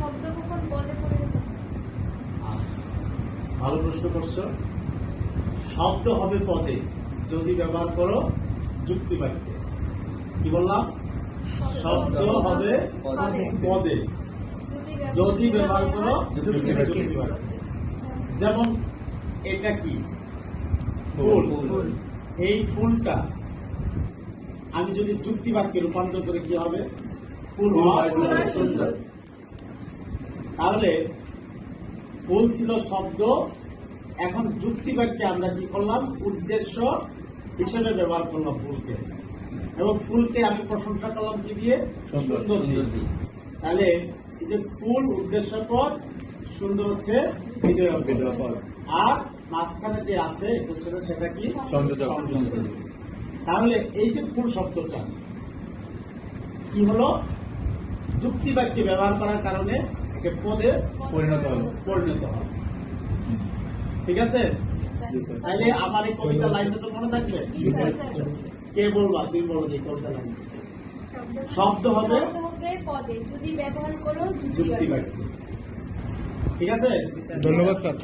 শব্দ কখন পদে পরিণত হয়? আচ্ছা, ভালো প্রশ্ন করছো। শব্দ হবে পদে যদি ব্যবহার করো যুক্তি বাক্যে। কি বললাম? শব্দ হবে পদে যদি ব্যবহার করো যুক্তি বাক্যে। যেমন এটা কি? ফুল। এই ফুলটা আমি যদি যুক্তি বাক্যে রূপান্তর করে কি হবে? ফুল হওয়া সুন্দর। তাহলে ফুল ছিল শব্দ, এখন যুক্তি বাক্যে আমরা কি করলাম? উদ্দেশ্য হিসেবে ব্যবহার করলাম ফুলকে, এবং ফুলকে আমি প্রশংসা করলাম কি দিয়ে? সুন্দর দিয়ে। তাহলে এই যে ফুল উদ্দেশ্য পদ, সুন্দর হচ্ছে বিধেয় পদ, আর মাঝখানে যে আছে সেটা কি? সংযোজক। তাহলে এই যে ফুল শব্দটা কি হলো? যুক্তি বাক্যে ব্যবহার করার কারণে একে পদে পরিণত হয়। ঠিক আছে? তাহলে আমার এই কবিতা লাইনটা তো মনে থাকবে? কে বলবা? তুমি বলো যে কবিতা লাইন। শব্দ হবে পদে যদি ব্যবহার করো যুক্তি বাক্যে। ঠিক আছে? ধন্যবাদ স্যার।